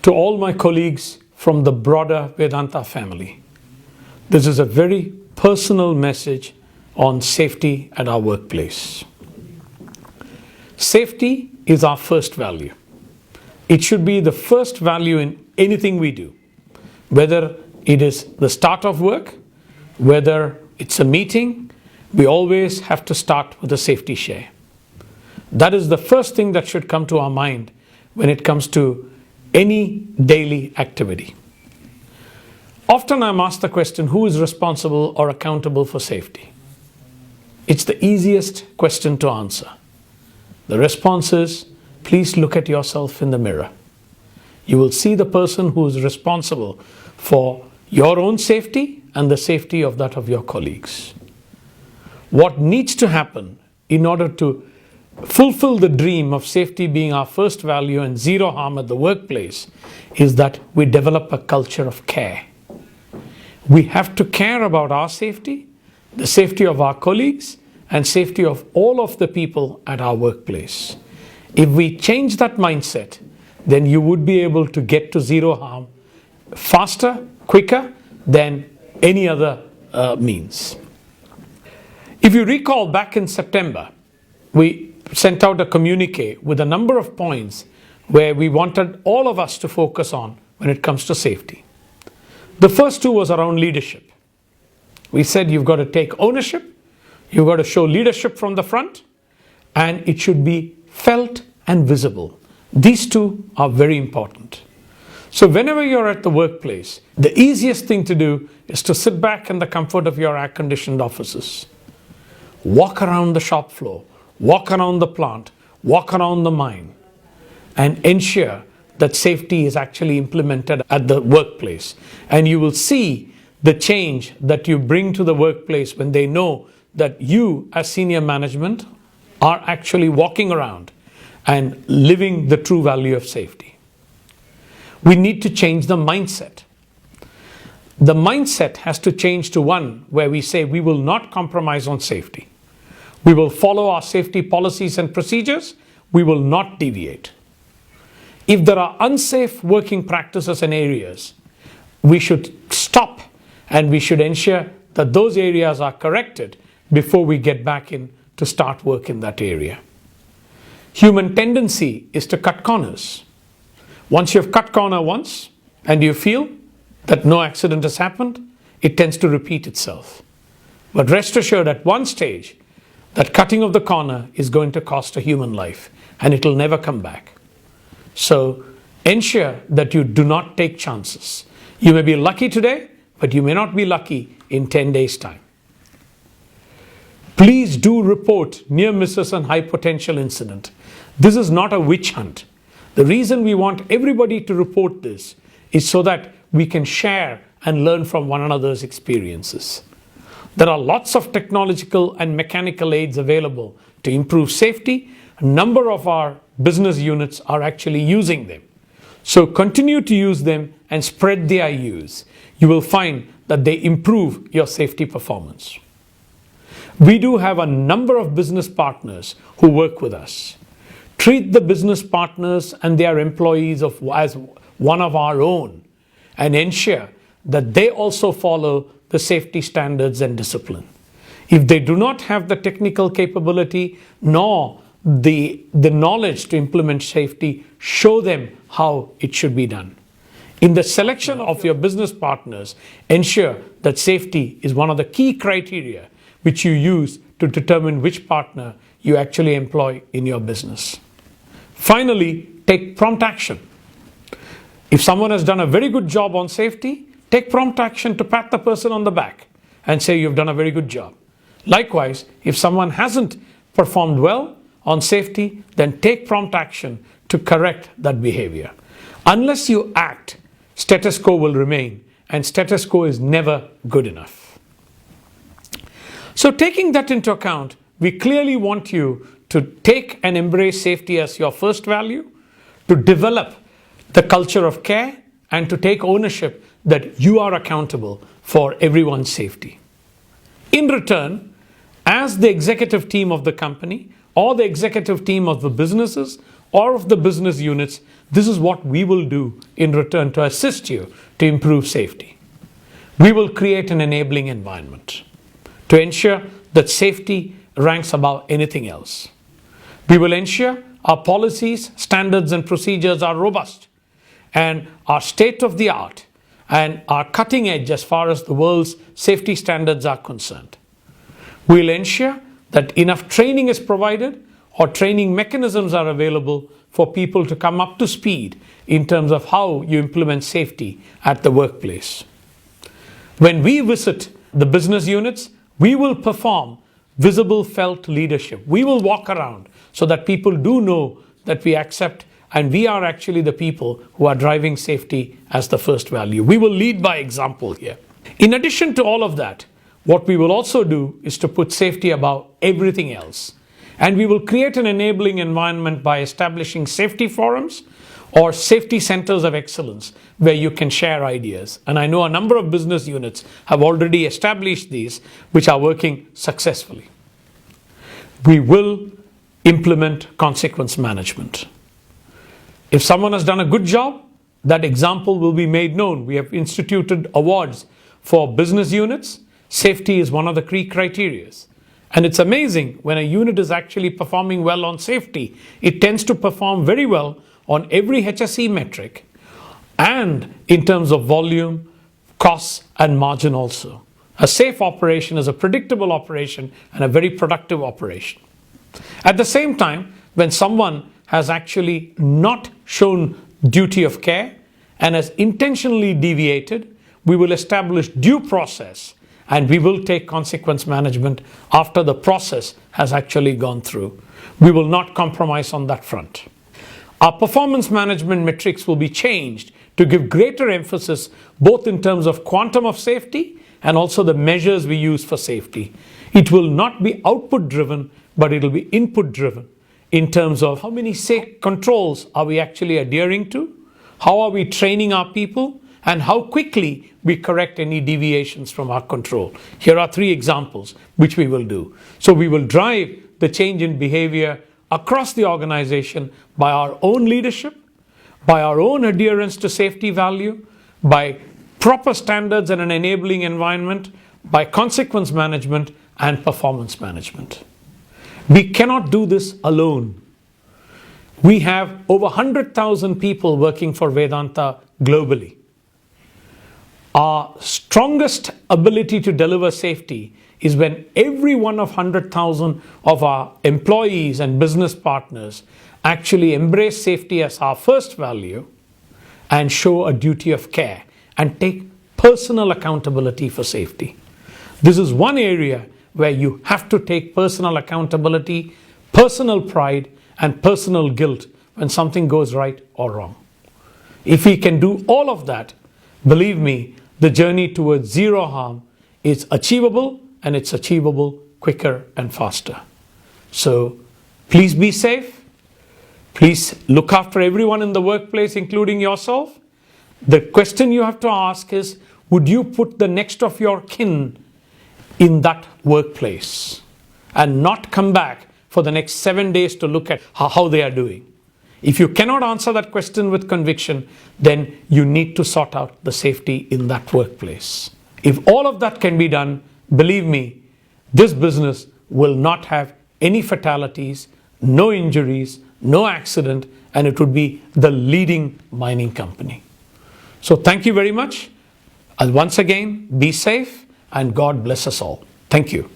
To all my colleagues from the broader Vedanta family, this is a very personal message on safety at our workplace. Safety is our first value. It should be the first value in anything we do, whether it is the start of work, whether it's a meeting. We always have to start with a safety share. That is the first thing that should come to our mind when it comes to any daily activity. Often I'm asked the question, who is responsible or accountable for safety? It's the easiest question to answer. The response is, please look at yourself in the mirror. You will see the person who is responsible for your own safety and the safety of that of your colleagues. What needs to happen in order to fulfill the dream of safety being our first value and zero harm at the workplace is that we develop a culture of care. We have to care about our safety, the safety of our colleagues, and safety of all of the people at our workplace. If we change that mindset, then you would be able to get to zero harm faster, quicker than any other means. If you recall, back in September, we sent out a communique with a number of points where we wanted all of us to focus on when it comes to safety. The first two was around leadership. We said you've got to take ownership, you've got to show leadership from the front, and it should be felt and visible. These two are very important. So whenever you're at the workplace, the easiest thing to do is to sit back in the comfort of your air-conditioned offices. Walk around the shop floor, walk around the plant, walk around the mine, and ensure that safety is actually implemented at the workplace. And you will see the change that you bring to the workplace when they know that you, as senior management, are actually walking around and living the true value of safety. We need to change the mindset. The mindset has to change to one where we say we will not compromise on safety. We will follow our safety policies and procedures. We will not deviate. If there are unsafe working practices and areas, we should stop and we should ensure that those areas are corrected before we get back in to start work in that area. Human tendency is to cut corners. Once you've cut corner once and you feel that no accident has happened, it tends to repeat itself. But rest assured, at one stage, that cutting of the corner is going to cost a human life and it will never come back. So ensure that you do not take chances. You may be lucky today, but you may not be lucky in 10 days' time. Please do report near misses and high potential incident. This is not a witch hunt. The reason we want everybody to report this is so that we can share and learn from one another's experiences. There are lots of technological and mechanical aids available to improve safety. A number of our business units are actually using them. So continue to use them and spread their use. You will find that they improve your safety performance. We do have a number of business partners who work with us. Treat the business partners and their employees as one of our own and ensure that they also follow the safety standards and discipline. If they do not have the technical capability nor the knowledge to implement safety, show them how it should be done. In the selection of your business partners, ensure that safety is one of the key criteria which you use to determine which partner you actually employ in your business. Finally, take prompt action. If someone has done a very good job on safety, take prompt action to pat the person on the back and say you've done a very good job. Likewise, if someone hasn't performed well on safety, then take prompt action to correct that behavior. Unless you act, status quo will remain, and status quo is never good enough. So taking that into account, we clearly want you to take and embrace safety as your first value, to develop the culture of care, and to take ownership that you are accountable for everyone's safety. In return, as the executive team of the company or the executive team of the businesses or of the business units, this is what we will do in return to assist you to improve safety. We will create an enabling environment to ensure that safety ranks above anything else. We will ensure our policies, standards, and procedures are robust and are state of the art and are cutting edge as far as the world's safety standards are concerned. We will ensure that enough training is provided or training mechanisms are available for people to come up to speed in terms of how you implement safety at the workplace. When we visit the business units, we will perform visible felt leadership. We will walk around so that people do know that we accept and we are actually the people who are driving safety as the first value. We will lead by example here. In addition to all of that, what we will also do is to put safety above everything else. And we will create an enabling environment by establishing safety forums or safety centers of excellence where you can share ideas. And I know a number of business units have already established these, which are working successfully. We will implement consequence management. If someone has done a good job, that example will be made known. We have instituted awards for business units. Safety is one of the key criteria. And it's amazing when a unit is actually performing well on safety, it tends to perform very well on every HSE metric and in terms of volume, costs, and margin also. A safe operation is a predictable operation and a very productive operation. At the same time, when someone has actually not shown duty of care and has intentionally deviated, we will establish due process and we will take consequence management after the process has actually gone through. We will not compromise on that front. Our performance management metrics will be changed to give greater emphasis both in terms of quantum of safety and also the measures we use for safety. It will not be output driven, but it will be input driven in terms of how many safe controls are we actually adhering to, how are we training our people, and how quickly we correct any deviations from our control. Here are 3 examples which we will do. So we will drive the change in behavior across the organization by our own leadership, by our own adherence to safety value, by proper standards and an enabling environment, by consequence management and performance management. We cannot do this alone. We have over 100,000 people working for Vedanta globally. Our strongest ability to deliver safety is when every one of 100,000 of our employees and business partners actually embrace safety as our first value and show a duty of care and take personal accountability for safety. This is one area where you have to take personal accountability, personal pride, and personal guilt when something goes right or wrong. If we can do all of that, believe me, the journey towards zero harm is achievable, and it's achievable quicker and faster. So please be safe. Please look after everyone in the workplace, including yourself. The question you have to ask is, would you put the next of your kin in that workplace and not come back for the next 7 days to look at how they are doing? If you cannot answer that question with conviction, then you need to sort out the safety in that workplace. If all of that can be done, believe me, this business will not have any fatalities, no injuries, no accident, and it would be the leading mining company. So thank you very much. And once again, be safe and God bless us all. Thank you.